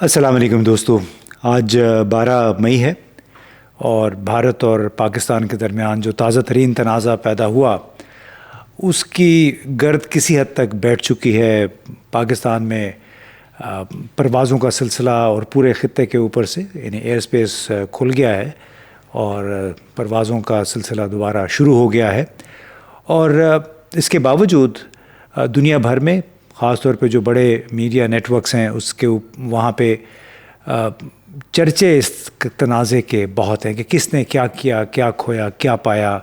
السلام علیکم دوستو. آج 12 مئی ہے اور بھارت اور پاکستان کے درمیان جو تازہ ترین تنازع پیدا ہوا اس کی گرد کسی حد تک بیٹھ چکی ہے. پاکستان میں پروازوں کا سلسلہ اور پورے خطے کے اوپر سے یعنی ایئر اسپیس کھل گیا ہے اور پروازوں کا سلسلہ دوبارہ شروع ہو گیا ہے. اور اس کے باوجود دنیا بھر میں خاص طور پہ جو بڑے میڈیا نیٹ ورکس ہیں اس کے وہاں پہ چرچے اس تنازع کے بہت ہیں کہ کس نے کیا کیا، کیا کھویا، کیا پایا.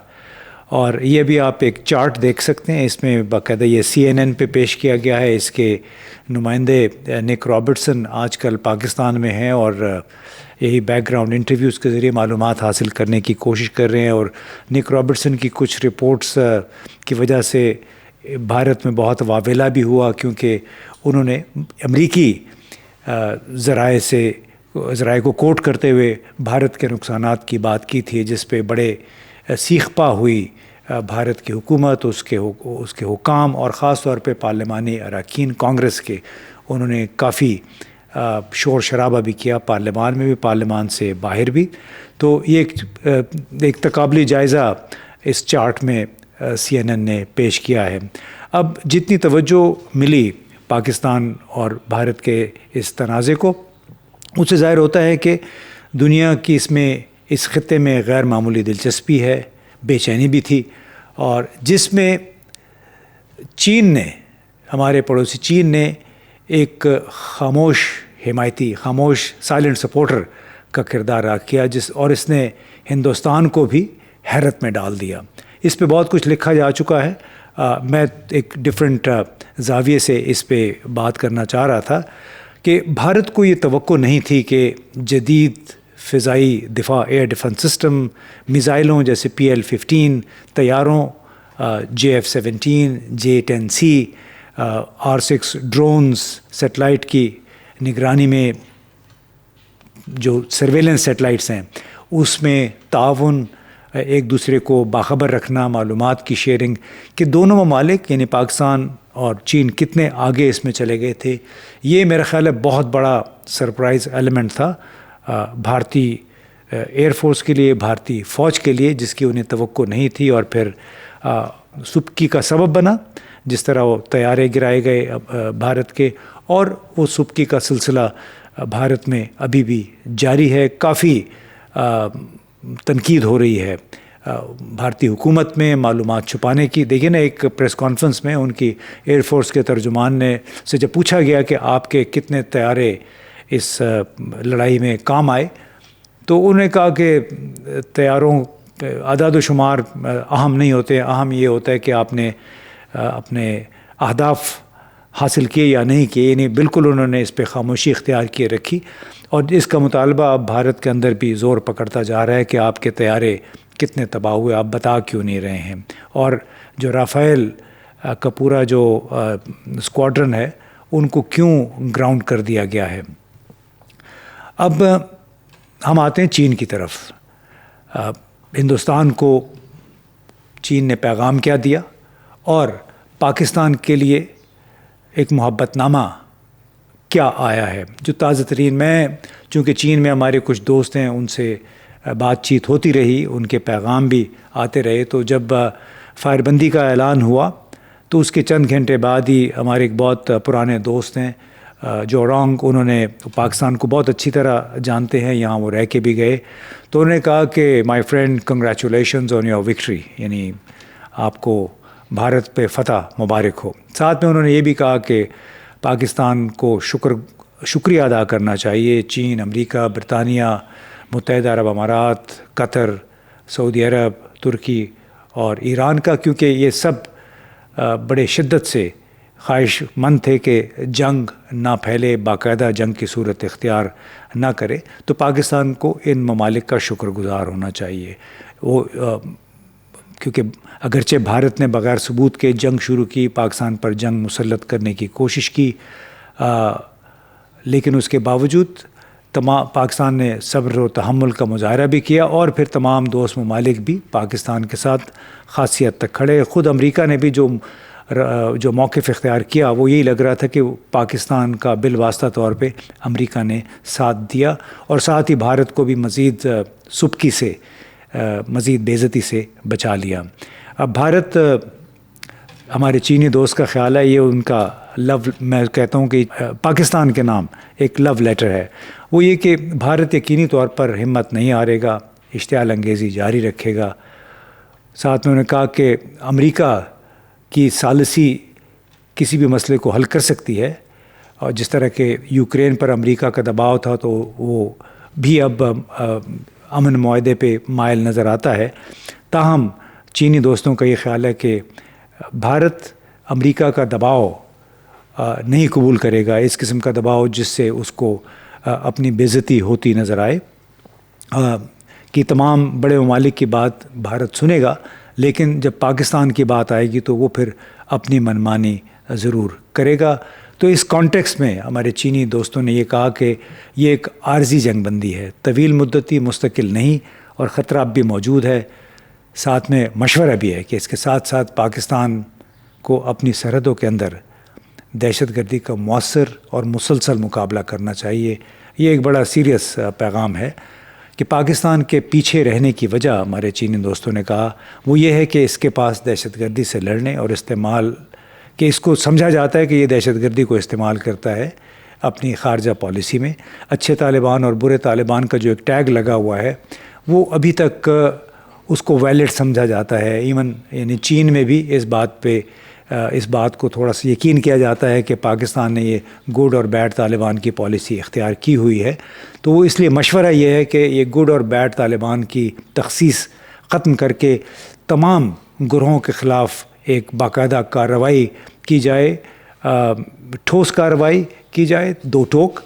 اور یہ بھی آپ ایک چارٹ دیکھ سکتے ہیں، اس میں باقاعدہ یہ CNN پہ پیش کیا گیا ہے. اس کے نمائندے نک رابرٹسن آج کل پاکستان میں ہیں اور یہی بیک گراؤنڈ انٹرویوز کے ذریعے معلومات حاصل کرنے کی کوشش کر رہے ہیں. اور نک رابرٹسن کی کچھ رپورٹس کی وجہ سے بھارت میں بہت واویلا بھی ہوا، کیونکہ انہوں نے امریکی ذرائع کو کوٹ کرتے ہوئے بھارت کے نقصانات کی بات کی تھی، جس پہ بڑے سیخ پا ہوئی بھارت کی حکومت، اس کے حکام اور خاص طور پہ پارلیمانی اراکین کانگریس کے. انہوں نے کافی شور شرابہ بھی کیا، پارلیمان میں بھی، پارلیمان سے باہر بھی. تو یہ ایک تقابلی جائزہ اس چارٹ میں CNN نے پیش کیا ہے. اب جتنی توجہ ملی پاکستان اور بھارت کے اس تنازع کو، اس سے ظاہر ہوتا ہے کہ دنیا کی اس خطے میں غیر معمولی دلچسپی ہے، بے چینی بھی تھی. اور جس میں چین نے، ہمارے پڑوسی چین نے ایک خاموش حمایتی، خاموش سائلنٹ سپورٹر کا کردار ادا کیا، اور اس نے ہندوستان کو بھی حیرت میں ڈال دیا. اس پہ بہت کچھ لکھا جا چکا ہے. میں ایک ڈیفرنٹ زاویے سے اس پہ بات کرنا چاہ رہا تھا کہ بھارت کو یہ توقع نہیں تھی کہ جدید فضائی دفاع ایئر ڈیفنس سسٹم، میزائلوں جیسے PL-15، طیاروں JF-17، J-10C، R-6 drones, satellite کی نگرانی میں جو سرویلنس سیٹلائٹس ہیں اس میں تعاون، ایک دوسرے کو باخبر رکھنا، معلومات کی شیئرنگ، کہ دونوں ممالک یعنی پاکستان اور چین کتنے آگے اس میں چلے گئے تھے. یہ میرا خیال ہے بہت بڑا سرپرائز ایلیمنٹ تھا بھارتی ایئر فورس کے لیے، بھارتی فوج کے لیے، جس کی انہیں توقع نہیں تھی. اور پھر سبکی کا سبب بنا، جس طرح وہ طیارے گرائے گئے بھارت کے، اور وہ سبکی کا سلسلہ بھارت میں ابھی بھی جاری ہے. کافی تنقید ہو رہی ہے بھارتی حکومت میں معلومات چھپانے کی. دیکھیں نا، ایک پریس کانفرنس میں ان کی ایئر فورس کے ترجمان سے جب پوچھا گیا کہ آپ کے کتنے طیارے اس لڑائی میں کام آئے، تو انہوں نے کہا کہ طیاروں اعداد و شمار اہم نہیں ہوتے، اہم یہ ہوتا ہے کہ آپ نے اپنے اہداف حاصل کیے یا نہیں کیے. یعنی بالکل انہوں نے اس پہ خاموشی اختیار کیے رکھی. اور اس کا مطالبہ اب بھارت کے اندر بھی زور پکڑتا جا رہا ہے کہ آپ کے طیارے کتنے تباہ ہوئے، آپ بتا کیوں نہیں رہے ہیں. اور جو رافیل کا پورا جو اسکواڈرن ہے ان کو کیوں گراؤنڈ کر دیا گیا ہے. اب ہم آتے ہیں چین کی طرف. ہندوستان کو چین نے پیغام کیا دیا، اور پاکستان کے لیے ایک محبت نامہ کیا آیا ہے جو تازہ ترین. میں چونکہ چین میں ہمارے کچھ دوست ہیں، ان سے بات چیت ہوتی رہی، ان کے پیغام بھی آتے رہے. تو جب فائر بندی کا اعلان ہوا تو اس کے چند گھنٹے بعد ہی ہمارے ایک بہت پرانے دوست ہیں جو رونگ، انہوں نے پاکستان کو بہت اچھی طرح جانتے ہیں، یہاں وہ رہ کے بھی گئے. تو انہوں نے کہا کہ my friend congratulations on your victory, یعنی آپ کو بھارت پہ فتح مبارک ہو. ساتھ میں انہوں نے یہ بھی کہا کہ پاکستان کو شکریہ ادا کرنا چاہیے چین، امریکہ، برطانیہ، متحدہ عرب امارات، قطر، سعودی عرب، ترکی اور ایران کا، کیونکہ یہ سب بڑے شدت سے خواہش مند تھے کہ جنگ نہ پھیلے، باقاعدہ جنگ کی صورت اختیار نہ کرے. تو پاکستان کو ان ممالک کا شکر گزار ہونا چاہیے. وہ کیونکہ اگرچہ بھارت نے بغیر ثبوت کے جنگ شروع کی، پاکستان پر جنگ مسلط کرنے کی کوشش کی، لیکن اس کے باوجود پاکستان نے صبر و تحمل کا مظاہرہ بھی کیا، اور پھر تمام دوست ممالک بھی پاکستان کے ساتھ خاصی حد تک کھڑے. خود امریکہ نے بھی جو جو موقف اختیار کیا وہ یہی لگ رہا تھا کہ پاکستان کا بالواسطہ طور پہ امریکہ نے ساتھ دیا اور ساتھ ہی بھارت کو بھی مزید سبکی سے مزید بے عزتی سے بچا لیا. اب بھارت ہمارے چینی دوست کا خیال ہے یہ ان کا میں کہتا ہوں کہ پاکستان کے نام ایک لو لیٹر ہے. وہ یہ کہ بھارت یقینی طور پر ہمت نہیں ہارے گا, اشتعال انگیزی جاری رکھے گا. ساتھ میں انہوں نے کہا کہ امریکہ کی ثالثی کسی بھی مسئلے کو حل کر سکتی ہے, اور جس طرح کہ یوکرین پر امریکہ کا دباؤ تھا تو وہ بھی اب امن معاہدے پہ مائل نظر آتا ہے. تاہم چینی دوستوں کا یہ خیال ہے کہ بھارت امریکہ کا دباؤ نہیں قبول کرے گا, اس قسم کا دباؤ جس سے اس کو اپنی بے عزتی ہوتی نظر آئے. کہ تمام بڑے ممالک کی بات بھارت سنے گا, لیکن جب پاکستان کی بات آئے گی تو وہ پھر اپنی منمانی ضرور کرے گا. تو اس کانٹیکس میں ہمارے چینی دوستوں نے یہ کہا کہ یہ ایک عارضی جنگ بندی ہے, طویل مدتی مستقل نہیں, اور خطرہ اب بھی موجود ہے. ساتھ میں مشورہ بھی ہے کہ اس کے ساتھ ساتھ پاکستان کو اپنی سرحدوں کے اندر دہشت گردی کا مؤثر اور مسلسل مقابلہ کرنا چاہیے. یہ ایک بڑا سیریس پیغام ہے کہ پاکستان کے پیچھے رہنے کی وجہ ہمارے چینی دوستوں نے کہا وہ یہ ہے کہ اس کے پاس دہشت گردی سے لڑنے اور استعمال کہ اس کو سمجھا جاتا ہے کہ یہ دہشت گردی کو استعمال کرتا ہے اپنی خارجہ پالیسی میں. اچھے طالبان اور برے طالبان کا جو ایک ٹیگ لگا ہوا ہے وہ ابھی تک اس کو ویلڈ سمجھا جاتا ہے. ایون یعنی چین میں بھی اس بات کو تھوڑا سا یقین کیا جاتا ہے کہ پاکستان نے یہ گڈ اور بیڈ طالبان کی پالیسی اختیار کی ہوئی ہے. تو وہ اس لیے مشورہ یہ ہے کہ یہ گڈ اور بیڈ طالبان کی تخصیص ختم کر کے تمام گروہوں کے خلاف ایک باقاعدہ کارروائی کی جائے, ٹھوس کارروائی کی جائے, دو ٹوک,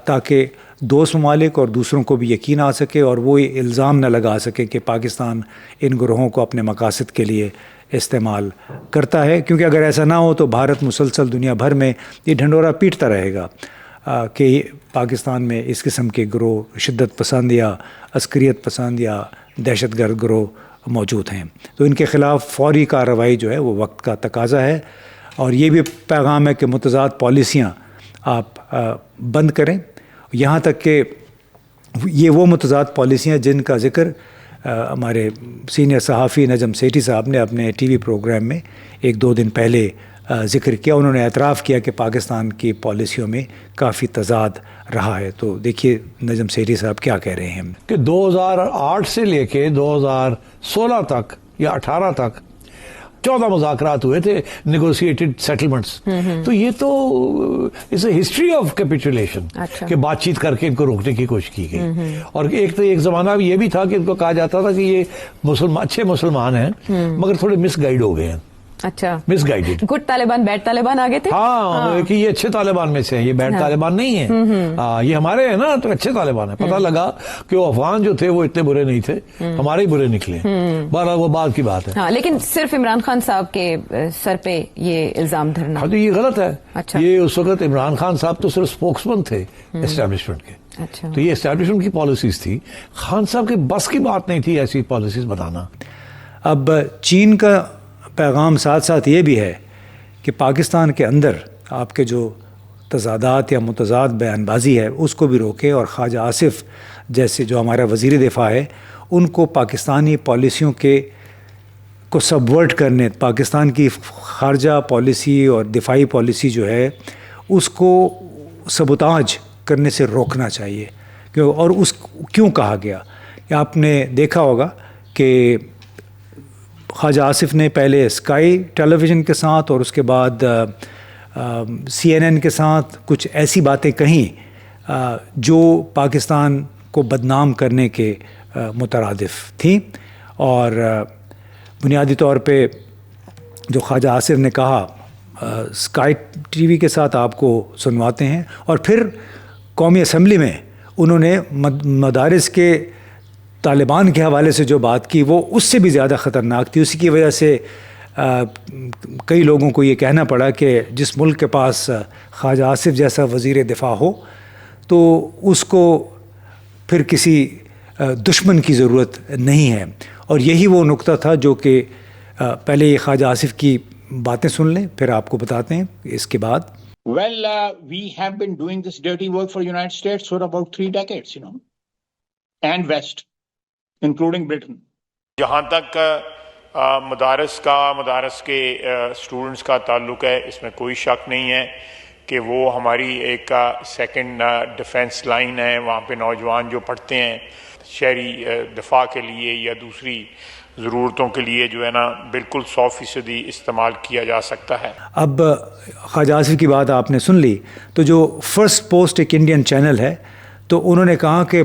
تاکہ دوست ممالک اور دوسروں کو بھی یقین آ سکے اور وہ یہ الزام نہ لگا سکے کہ پاکستان ان گروہوں کو اپنے مقاصد کے لیے استعمال کرتا ہے. کیونکہ اگر ایسا نہ ہو تو بھارت مسلسل دنیا بھر میں یہ ڈھنڈورا پیٹتا رہے گا کہ پاکستان میں اس قسم کے گروہ شدت پسند یا عسکریت پسند یا دہشت گرد گروہ موجود ہیں. تو ان کے خلاف فوری کارروائی جو ہے وہ وقت کا تقاضا ہے. اور یہ بھی پیغام ہے کہ متضاد پالیسیاں آپ بند کریں, یہاں تک کہ یہ وہ متضاد پالیسیاں جن کا ذکر ہمارے سینئر صحافی نجم سیٹھی صاحب نے اپنے ٹی وی پروگرام میں 1-2 دن پہلے ذکر کیا. انہوں نے اعتراف کیا کہ پاکستان کی پالیسیوں میں کافی تضاد رہا ہے. تو دیکھیے نجم سیٹھی صاحب کیا کہہ رہے ہیں کہ 2008 سے لے کے 2016 تک یا 18 تک 14 مذاکرات ہوئے تھے, نیگوسیٹڈ سیٹلمنٹس. تو یہ تو اس اے ہسٹری آف کیپیٹولیشن کہ بات چیت کر کے ان کو روکنے کی کوشش کی گئی. اور ایک زمانہ یہ بھی تھا کہ ان کو کہا جاتا تھا کہ یہ اچھے مسلمان ہیں مگر تھوڑے مس گائیڈ ہو گئے ہیں. اچھا, misguided. Good Taliban bad Taliban آگے تھے. ہاں کہ یہ اچھے طالبان میں سے ہیں, یہ بیڈ طالبان نہیں ہیں. یہ ہمارے ہیں نا, تو اچھے طالبان ہیں. پتہ لگا کہ وہ افغان جو تھے وہ اتنے برے نہیں تھے, ہمارے ہی برے نکلے. بہرحال وہ بات کی بات ہے. ہاں, لیکن صرف عمران خان صاحب کے سر پہ یہ الزام دھرنا, ہاں تو یہ غلط ہے. اچھا, یہ اس وقت عمران خان صاحب تو صرف اسپوکسمین تھے اسٹیبلشمنٹ کے. اچھا, تو یہ اسٹیبلشمنٹ کی پالیسیز تھی. خان صاحب کے بس کی بات نہیں تھی ایسی پالیسیز بتانا. اب چین کا پیغام ساتھ ساتھ یہ بھی ہے کہ پاکستان کے اندر آپ کے جو تضادات یا متضاد بیان بازی ہے اس کو بھی روکے, اور خواجہ آصف جیسے جو ہمارا وزیر دفاع ہے ان کو پاکستانی پالیسیوں کو سبورٹ کرنے, پاکستان کی خارجہ پالیسی اور دفاعی پالیسی جو ہے اس کو سبوتاج کرنے سے روکنا چاہیے. اور اس کیوں کہا گیا کہ آپ نے دیکھا ہوگا کہ خواجہ آصف نے پہلے اسکائی ٹیلی ویژن کے ساتھ اور اس کے بعد CNN کے ساتھ کچھ ایسی باتیں کہیں جو پاکستان کو بدنام کرنے کے مترادف تھیں. اور بنیادی طور پہ جو خواجہ آصف نے کہا اسکائی ٹی وی کے ساتھ آپ کو سنواتے ہیں, اور پھر قومی اسمبلی میں انہوں نے مدارس کے طالبان کے حوالے سے جو بات کی وہ اس سے بھی زیادہ خطرناک تھی. اسی کی وجہ سے کئی لوگوں کو یہ کہنا پڑا کہ جس ملک کے پاس خواجہ آصف جیسا وزیر دفاع ہو تو اس کو پھر کسی دشمن کی ضرورت نہیں ہے. اور یہی وہ نقطہ تھا جو کہ پہلے یہ خواجہ آصف کی باتیں سن لیں پھر آپ کو بتاتے ہیں اس کے بعد. Well, we have been doing this dirty work for United States for about 3 decades, and West, including Britain. جہاں تک مدارس کے اسٹوڈنٹس کا تعلق ہے، اس میں کوئی شک نہیں ہے کہ وہ ہماری ایک سیکنڈ ڈیفنس لائن ہے. وہاں پہ نوجوان جو پڑھتے ہیں شہری دفاع کے لیے یا دوسری ضرورتوں کے لیے جو ہے نا بالکل 100% استعمال کیا جا سکتا ہے. اب خواجہ آصف کی بات آپ نے سن لی، تو جو فرسٹ پوسٹ ایک انڈین چینل ہے، تو انہوں نے کہا کہ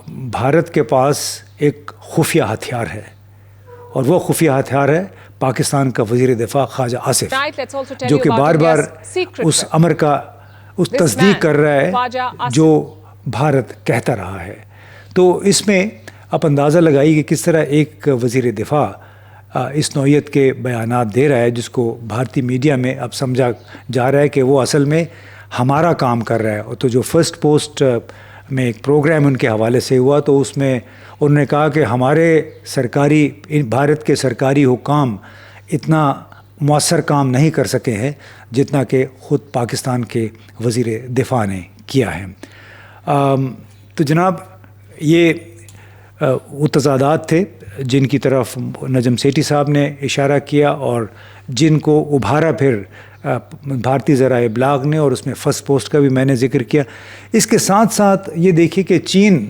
بھارت کے پاس ایک خفیہ ہتھیار ہے، اور وہ خفیہ ہتھیار ہے پاکستان کا وزیر دفاع خواجہ آصف، جو کہ بار بار اس امر کا تصدیق کر رہا ہے جو بھارت کہتا رہا ہے. تو اس میں آپ اندازہ لگائی کہ کس طرح ایک وزیر دفاع اس نوعیت کے بیانات دے رہا ہے، جس کو بھارتی میڈیا میں اب سمجھا جا رہا ہے کہ وہ اصل میں ہمارا کام کر رہا ہے. تو جو فرسٹ پوسٹ میں ایک پروگرام ان کے حوالے سے ہوا، تو اس میں انہوں نے کہا کہ ہمارے بھارت کے سرکاری حکام اتنا مؤثر کام نہیں کر سکے ہیں جتنا کہ خود پاکستان کے وزیر دفاع نے کیا ہے. تو جناب یہ وہ تضادات تھے جن کی طرف نجم سیٹھی صاحب نے اشارہ کیا اور جن کو ابھارا پھر بھارتی ذرائع ابلاغ نے، اور اس میں فرسٹ پوسٹ کا بھی میں نے ذکر کیا. اس کے ساتھ ساتھ یہ دیکھیے کہ چین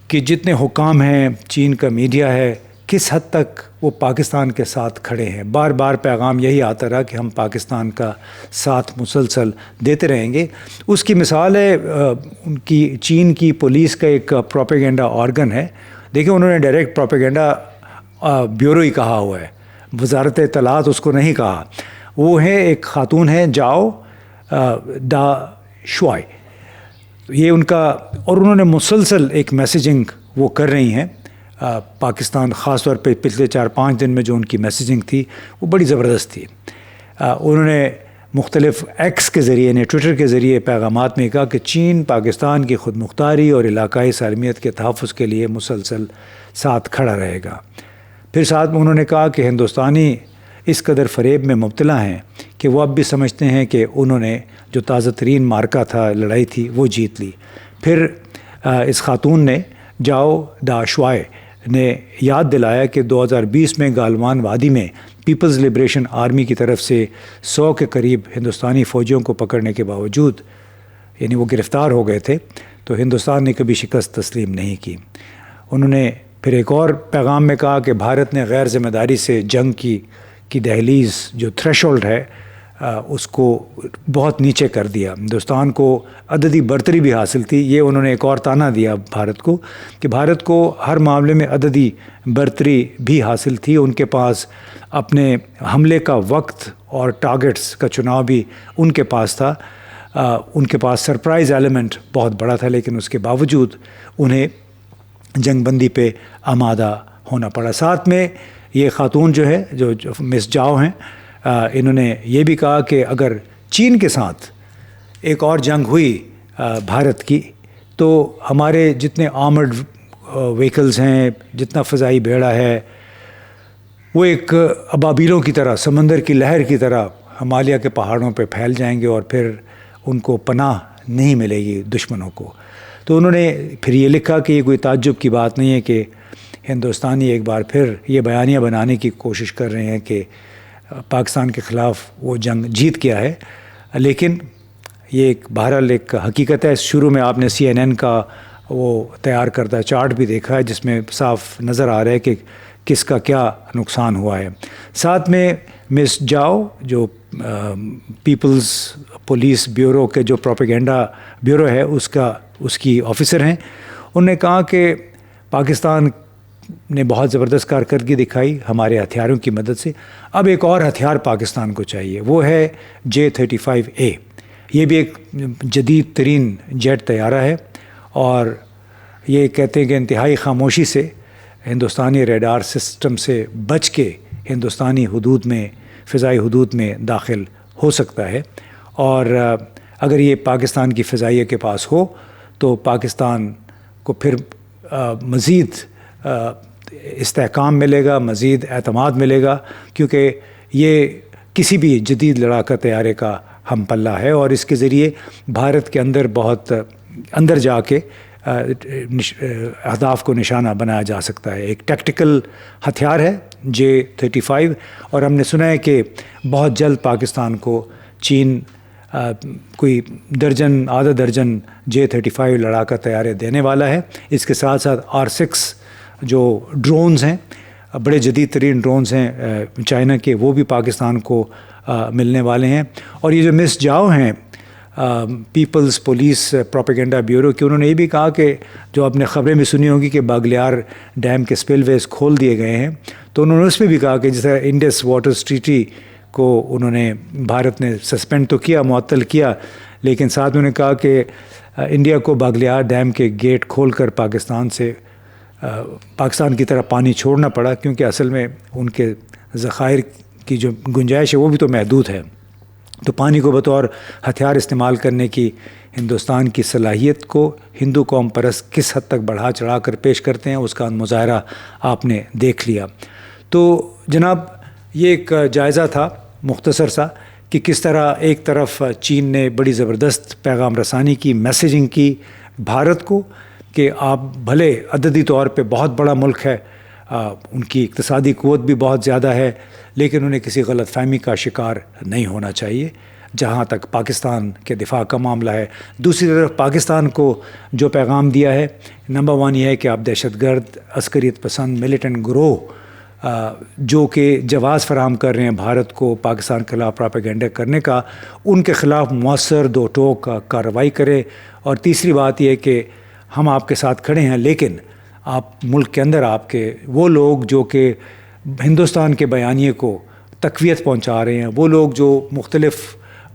کے جتنے حکام ہیں، چین کا میڈیا ہے، کس حد تک وہ پاکستان کے ساتھ کھڑے ہیں. بار بار پیغام یہی آتا رہا کہ ہم پاکستان کا ساتھ مسلسل دیتے رہیں گے. اس کی مثال ہے ان کی چین کی پولیس کا ایک پروپیگنڈا آرگن ہے. دیکھیں انہوں نے ڈائریکٹ پروپیگنڈا بیورو ہی کہا ہوا ہے، وزارت اطلاعات اس کو نہیں کہا. وہ ہے ایک خاتون ہے جاؤ ڈا شوائے، یہ ان کا، اور انہوں نے مسلسل ایک میسیجنگ وہ کر رہی ہیں پاکستان، خاص طور پہ پچھلے 4-5 دن میں جو ان کی میسیجنگ تھی وہ بڑی زبردست تھی. انہوں نے مختلف ایکس کے ذریعے، یعنی ٹویٹر کے ذریعے پیغامات میں کہا کہ چین پاکستان کی خود مختاری اور علاقائی سالمیت کے تحفظ کے لیے مسلسل ساتھ کھڑا رہے گا. پھر ساتھ میں انہوں نے کہا کہ ہندوستانی اس قدر فریب میں مبتلا ہیں کہ وہ اب بھی سمجھتے ہیں کہ انہوں نے جو تازہ ترین مارکا تھا، لڑائی تھی، وہ جیت لی. پھر اس خاتون نے جاؤ ڈا شوائے نے یاد دلایا کہ 2020 میں گالوان وادی میں پیپلز لبریشن آرمی کی طرف سے 100 کے قریب ہندوستانی فوجیوں کو پکڑنے کے باوجود، یعنی وہ گرفتار ہو گئے تھے، تو ہندوستان نے کبھی شکست تسلیم نہیں کی. انہوں نے پھر ایک اور پیغام میں کہا کہ بھارت نے غیر ذمہ داری سے جنگ کی دہلیز جو تھریش ہولڈ ہے اس کو بہت نیچے کر دیا. ہندوستان کو عددی برتری بھی حاصل تھی. یہ انہوں نے ایک اور تانا دیا بھارت کو کہ بھارت کو ہر معاملے میں عددی برتری بھی حاصل تھی. ان کے پاس اپنے حملے کا وقت اور ٹارگٹس کا چناؤ بھی ان کے پاس تھا. ان کے پاس سرپرائز ایلیمنٹ بہت بڑا تھا، لیکن اس کے باوجود انہیں جنگ بندی پہ آمادہ ہونا پڑا. ساتھ میں یہ خاتون جو ہے جو مس جاؤ ہیں، انہوں نے یہ بھی کہا کہ اگر چین کے ساتھ ایک اور جنگ ہوئی بھارت کی، تو ہمارے جتنے آرمرڈ وہیکلز ہیں، جتنا فضائی بیڑا ہے، وہ ایک ابابیلوں کی طرح، سمندر کی لہر کی طرح ہمالیہ کے پہاڑوں پہ پھیل جائیں گے، اور پھر ان کو پناہ نہیں ملے گی دشمنوں کو. تو انہوں نے پھر یہ لکھا کہ یہ کوئی تعجب کی بات نہیں ہے کہ ہندوستانی ایک بار پھر یہ بیانیہ بنانے کی کوشش کر رہے ہیں کہ پاکستان کے خلاف وہ جنگ جیت گیا ہے، لیکن یہ ایک بہرحال ایک حقیقت ہے. شروع میں آپ نے CNN کا وہ تیار کردہ چارٹ بھی دیکھا ہے جس میں صاف نظر آ رہا ہے کہ کس کا کیا نقصان ہوا ہے. ساتھ میں مس جاؤ جو پیپلز پولیس بیورو کے جو پروپیگنڈا بیورو ہے اس کی آفیسر ہیں. انہوں نے کہا کہ پاکستان نے بہت زبردست کارکردگی دکھائی ہمارے ہتھیاروں کی مدد سے. اب ایک اور ہتھیار پاکستان کو چاہیے، وہ ہے J-35A. یہ بھی ایک جدید ترین جیٹ طیارہ ہے، اور یہ کہتے ہیں کہ انتہائی خاموشی سے ہندوستانی ریڈار سسٹم سے بچ کے ہندوستانی حدود میں، فضائی حدود میں داخل ہو سکتا ہے. اور اگر یہ پاکستان کی فضائیہ کے پاس ہو تو پاکستان کو پھر مزید استحکام ملے گا، مزید اعتماد ملے گا، کیونکہ یہ کسی بھی جدید لڑاکا طیارے کا ہم پلہ ہے، اور اس کے ذریعے بھارت کے اندر بہت اندر جا کے اہداف کو نشانہ بنایا جا سکتا ہے۔ ایک ٹیکٹیکل ہتھیار ہے J-35، اور ہم نے سنا ہے کہ بہت جلد پاکستان کو چین کوئی آدھا درجن J-35 لڑاکا طیارے دینے والا ہے۔ اس کے ساتھ ساتھ R-6 جو ڈرونز ہیں، بڑے جدید ترین ڈرونز ہیں چائنا کے، وہ بھی پاکستان کو ملنے والے ہیں۔ اور یہ جو مس جاؤ ہیں پیپلز پولیس پروپیگنڈا بیورو کی، انہوں نے یہ بھی کہا کہ جو آپ نے خبریں بھی سنی ہوگی کہ باگلیار ڈیم کے سپل ویز کھول دیے گئے ہیں، تو انہوں نے اس میں بھی کہا کہ جیسے انڈس واٹرز ٹریٹی کو انہوں نے بھارت نے سسپینڈ تو کیا، معطل کیا، لیکن ساتھ میں انہوں نے کہا کہ انڈیا کو باگلیار ڈیم کے گیٹ کھول کر پاکستان کی طرف پانی چھوڑنا پڑا، کیونکہ اصل میں ان کے ذخائر کی جو گنجائش ہے وہ بھی تو محدود ہے۔ تو پانی کو بطور ہتھیار استعمال کرنے کی ہندوستان کی صلاحیت کو ہندو قوم پرست کس حد تک بڑھا چڑھا کر پیش کرتے ہیں، اس کا مظاہرہ آپ نے دیکھ لیا۔ تو جناب یہ ایک جائزہ تھا مختصر سا کہ کس طرح ایک طرف چین نے بڑی زبردست پیغام رسانی کی، میسیجنگ کی بھارت کو کہ آپ بھلے عددی طور پہ بہت بڑا ملک ہے، ان کی اقتصادی قوت بھی بہت زیادہ ہے، لیکن انہیں کسی غلط فہمی کا شکار نہیں ہونا چاہیے جہاں تک پاکستان کے دفاع کا معاملہ ہے۔ دوسری طرف پاکستان کو جو پیغام دیا ہے، نمبر 1 یہ ہے کہ آپ دہشت گرد، عسکریت پسند، ملیٹنٹ گروہ جو کہ جواز فراہم کر رہے ہیں بھارت کو پاکستان کے خلاف پروپیگنڈا کرنے کا، ان کے خلاف مؤثر دو ٹوک کارروائی کرے۔ اور تیسری بات یہ کہ ہم آپ کے ساتھ کھڑے ہیں، لیکن آپ ملک کے اندر آپ کے وہ لوگ جو کہ ہندوستان کے بیانیے کو تقویت پہنچا رہے ہیں، وہ لوگ جو مختلف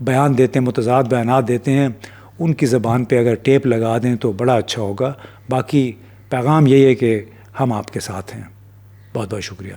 بیان دیتے ہیں، متضاد بیانات دیتے ہیں، ان کی زبان پہ اگر ٹیپ لگا دیں تو بڑا اچھا ہوگا۔ باقی پیغام یہی ہے کہ ہم آپ کے ساتھ ہیں۔ بہت بہت شکریہ۔